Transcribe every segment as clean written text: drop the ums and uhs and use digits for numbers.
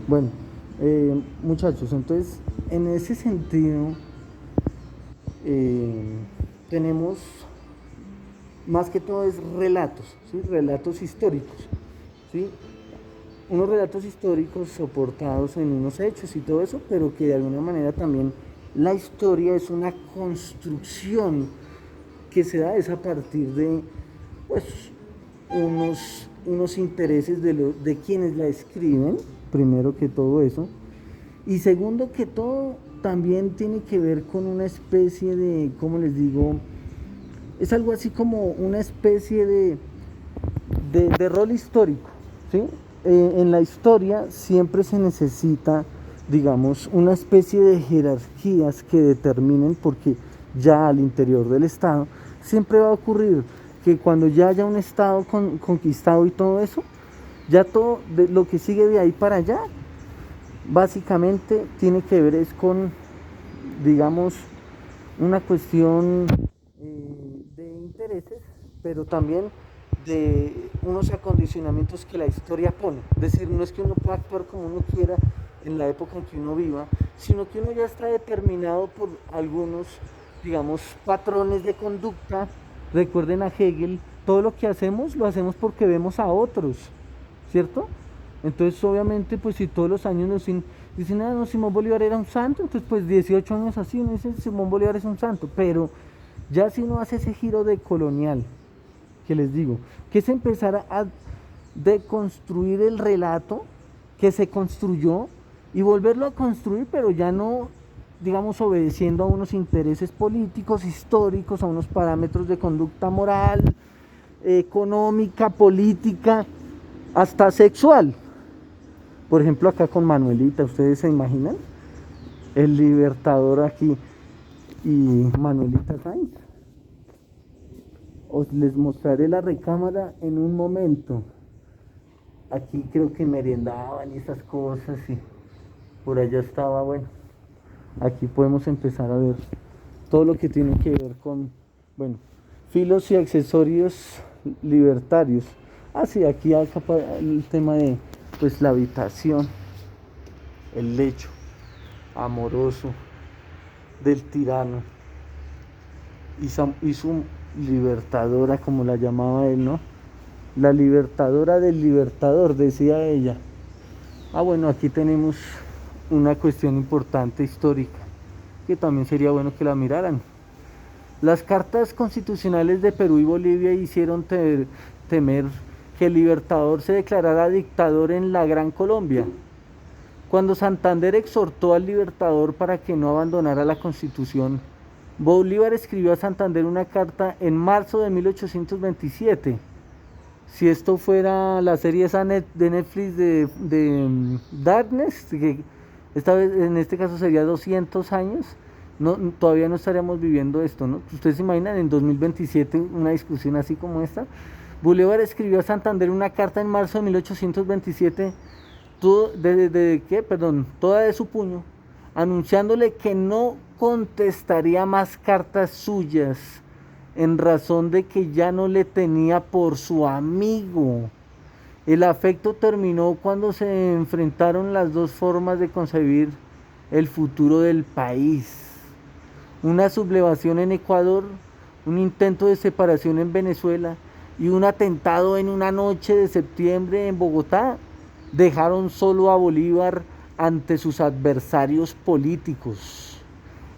Bueno, muchachos, entonces, en ese sentido, eh, tenemos más que todo es relatos, ¿sí? Relatos históricos, ¿sí? Unos relatos históricos soportados en unos hechos y todo eso, pero que de alguna manera también la historia es una construcción que se da es a partir de pues unos intereses de quienes la escriben, primero que todo eso, y segundo que todo también tiene que ver con una especie de, ¿cómo les digo? Es algo así como una especie de rol histórico, ¿sí? En la historia siempre se necesita, digamos, una especie de jerarquías que determinen, porque ya al interior del Estado siempre va a ocurrir que cuando ya haya un Estado conquistado y todo eso, ya todo lo que sigue de ahí para allá, básicamente tiene que ver es con, digamos, una cuestión de intereses, pero también de unos acondicionamientos que la historia pone. Es decir, no es que uno pueda actuar como uno quiera en la época en que uno viva, sino que uno ya está determinado por algunos, digamos, patrones de conducta. Recuerden a Hegel, todo lo que hacemos lo hacemos porque vemos a otros, ¿cierto? Entonces, obviamente, pues si todos los años dicen, ah, no, Simón Bolívar era un santo, entonces pues 18 años así, uno dice, Simón Bolívar es un santo, pero ya si uno hace ese giro de colonial, que les digo, que es empezar a deconstruir el relato que se construyó y volverlo a construir, pero ya no, digamos, obedeciendo a unos intereses políticos, históricos, a unos parámetros de conducta moral, económica, política, hasta sexual. Por ejemplo, acá con Manuelita, ¿ustedes se imaginan? El Libertador aquí y Manuelita Sainz. Os les mostraré la recámara en un momento. Aquí creo que merendaban y esas cosas y por allá estaba, bueno. Aquí podemos empezar a ver todo lo que tiene que ver con, bueno, filos y accesorios libertarios. Ah, sí, aquí acá el tema de, pues, la habitación, el lecho amoroso del tirano y su libertadora, como la llamaba él, ¿no? La libertadora del libertador, decía ella. Ah, bueno, aquí tenemos una cuestión importante histórica, que también sería bueno que la miraran. Las cartas constitucionales de Perú y Bolivia hicieron temer que el libertador se declarara dictador en la Gran Colombia. Cuando Santander exhortó al libertador para que no abandonara la Constitución, Bolívar escribió a Santander una carta en marzo de 1827. Si esto fuera la serie esa de Netflix de Darkness, que esta vez en este caso sería 200 años, no, todavía no estaríamos viviendo esto, ¿no? Ustedes se imaginan en 2027 una discusión así como esta. Bolívar escribió a Santander una carta en marzo de 1827 toda de su puño, anunciándole que no contestaría más cartas suyas en razón de que ya no le tenía por su amigo. El afecto terminó cuando se enfrentaron las dos formas de concebir el futuro del país. Una sublevación en Ecuador, un intento de separación en Venezuela y un atentado en una noche de septiembre en Bogotá dejaron solo a Bolívar ante sus adversarios políticos.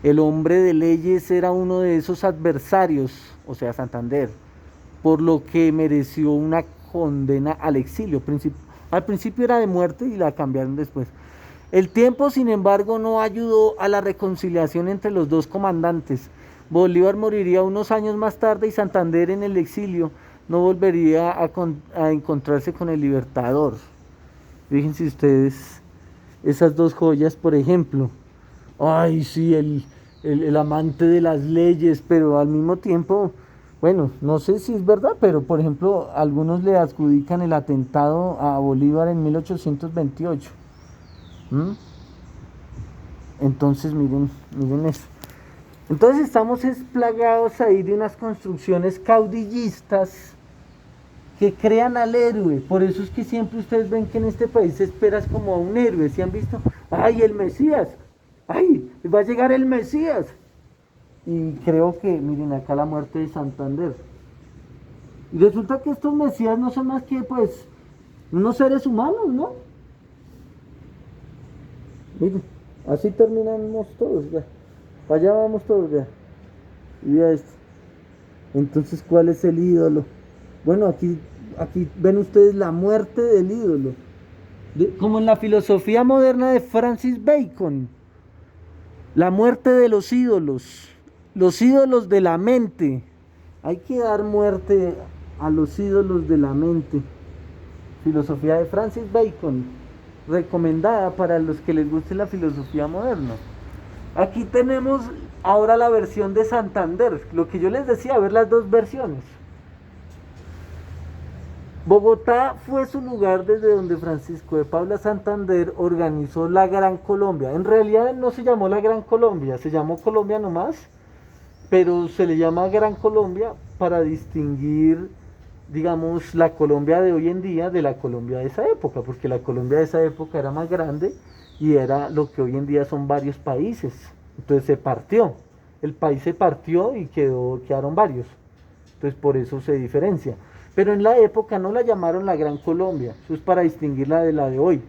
El hombre de leyes era uno de esos adversarios, o sea, Santander, por lo que mereció una condena al exilio. Al principio era de muerte y la cambiaron después. El tiempo, sin embargo, no ayudó a la reconciliación entre los dos comandantes. Bolívar moriría unos años más tarde y Santander en el exilio no volvería a encontrarse con el Libertador. Fíjense ustedes esas dos joyas, por ejemplo. Ay, sí, el amante de las leyes, pero al mismo tiempo, bueno, no sé si es verdad, pero por ejemplo, algunos le adjudican el atentado a Bolívar en 1828. ¿Mm? Entonces, miren eso. Entonces estamos esplagados ahí de unas construcciones caudillistas que crean al héroe. Por eso es que siempre ustedes ven que en este país se espera como a un héroe. ¿Sí han visto? ¡Ay, el Mesías! ¡Ay, va a llegar el Mesías! Y creo que, miren acá la muerte de Santander. Y resulta que estos Mesías no son más que, pues, unos seres humanos, ¿no? Miren, así terminamos todos, ya. Allá vamos todos, ya. Y vea esto. Entonces, ¿cuál es el ídolo? Bueno, aquí ven ustedes la muerte del ídolo. Como en la filosofía moderna de Francis Bacon. La muerte de los ídolos de la mente. Hay que dar muerte a los ídolos de la mente. Filosofía de Francis Bacon, recomendada para los que les guste la filosofía moderna. Aquí tenemos ahora la versión de Santander, lo que yo les decía, ver las dos versiones. Bogotá fue su lugar desde donde Francisco de Paula Santander organizó la Gran Colombia. En realidad no se llamó la Gran Colombia, se llamó Colombia nomás, pero se le llama Gran Colombia para distinguir, digamos, la Colombia de hoy en día de la Colombia de esa época, porque la Colombia de esa época era más grande y era lo que hoy en día son varios países. Entonces se partió, el país se partió y quedaron varios. Entonces por eso se diferencia. Pero en la época no la llamaron la Gran Colombia, eso es para distinguirla de la de hoy.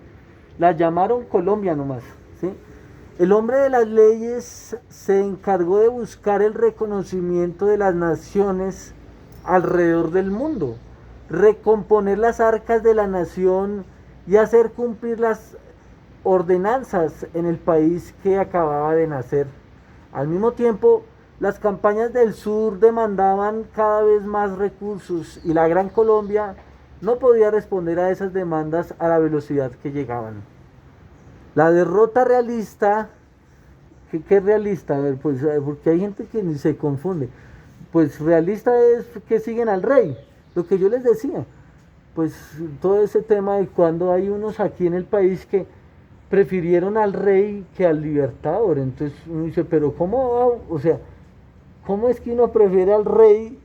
La llamaron Colombia nomás, ¿sí? El hombre de las leyes se encargó de buscar el reconocimiento de las naciones alrededor del mundo, recomponer las arcas de la nación y hacer cumplir las ordenanzas en el país que acababa de nacer. Al mismo tiempo, las campañas del sur demandaban cada vez más recursos y la Gran Colombia no podía responder a esas demandas a la velocidad que llegaban. La derrota realista, ¿qué es realista? A ver, pues porque hay gente que se confunde. Pues realista es que siguen al rey, lo que yo les decía. Pues todo ese tema de cuando hay unos aquí en el país que prefirieron al rey que al libertador. Entonces uno dice, pero ¿cómo? O sea, ¿cómo es que uno prefiere al rey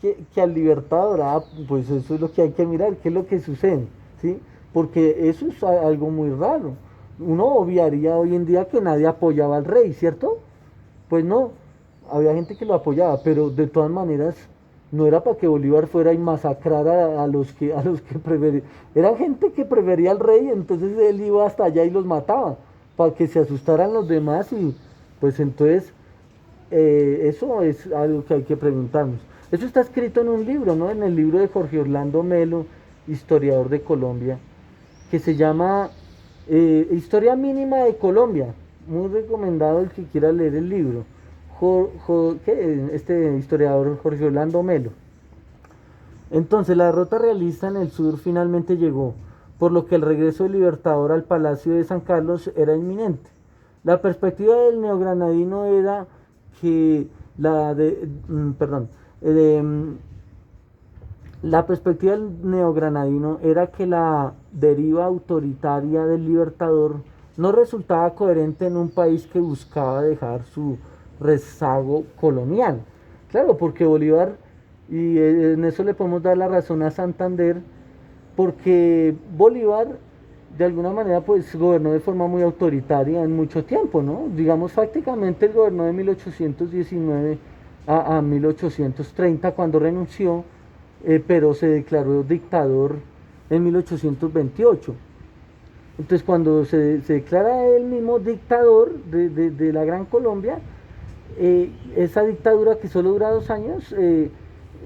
que al libertador? Pues eso es lo que hay que mirar, qué es lo que sucede, ¿sí? Porque eso es algo muy raro. Uno obviaría hoy en día que nadie apoyaba al rey, ¿cierto? Pues no, había gente que lo apoyaba, pero de todas maneras no era para que Bolívar fuera y masacrara a los que prefería. Era gente que prefería al rey, entonces él iba hasta allá y los mataba, para que se asustaran los demás y pues entonces eso es algo que hay que preguntarnos. Eso está escrito en un libro, ¿no? En el libro de Jorge Orlando Melo, historiador de Colombia, que se llama Historia Mínima de Colombia. Muy recomendado el que quiera leer el libro. Este historiador Jorge Orlando Melo. Entonces la derrota realista en el sur finalmente llegó, por lo que el regreso del Libertador al Palacio de San Carlos era inminente. La perspectiva del neogranadino era que la perspectiva del neogranadino era que la deriva autoritaria del Libertador no resultaba coherente en un país que buscaba dejar su rezago colonial. Claro, porque Bolívar, y en eso le podemos dar la razón a Santander, porque Bolívar de alguna manera pues gobernó de forma muy autoritaria en mucho tiempo, ¿no? Digamos prácticamente él gobernó de 1819 a 1830 cuando renunció, pero se declaró dictador en 1828. Entonces cuando se declara él mismo dictador de la Gran Colombia, esa dictadura que solo dura 2 años,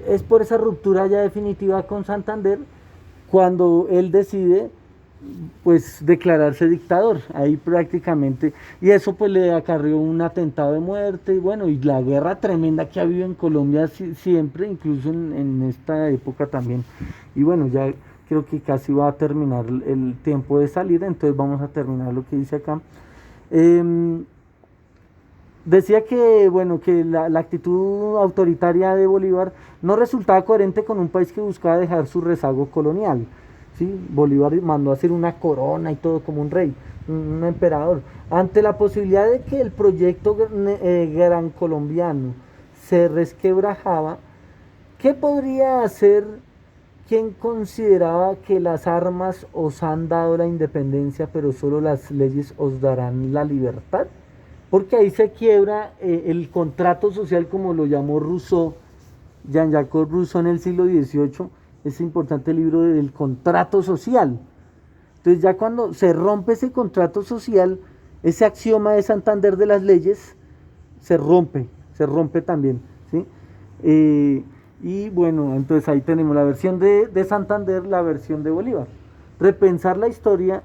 es por esa ruptura ya definitiva con Santander, cuando él decide pues declararse dictador, ahí prácticamente, y eso pues le acarrió un atentado de muerte, y bueno, y la guerra tremenda que ha habido en Colombia siempre, incluso en esta época también, y bueno, ya creo que casi va a terminar el tiempo de salida, entonces vamos a terminar lo que dice acá. Decía que, bueno, que la actitud autoritaria de Bolívar no resultaba coherente con un país que buscaba dejar su rezago colonial. ¿Sí? Bolívar mandó a hacer una corona y todo como un rey, un emperador. Ante la posibilidad de que el proyecto gran colombiano se resquebrajaba, ¿qué podría hacer ¿quién consideraba que las armas os han dado la independencia, pero solo las leyes os darán la libertad? Porque ahí se quiebra el contrato social, como lo llamó Rousseau, Jean-Jacques Rousseau en el siglo XVIII, ese importante libro del contrato social. Entonces ya cuando se rompe ese contrato social, ese axioma de Santander de las leyes se rompe también, ¿sí? Y bueno, entonces ahí tenemos la versión de Santander, la versión de Bolívar. Repensar la historia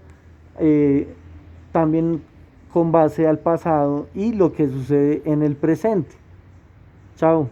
también con base al pasado y lo que sucede en el presente. Chao.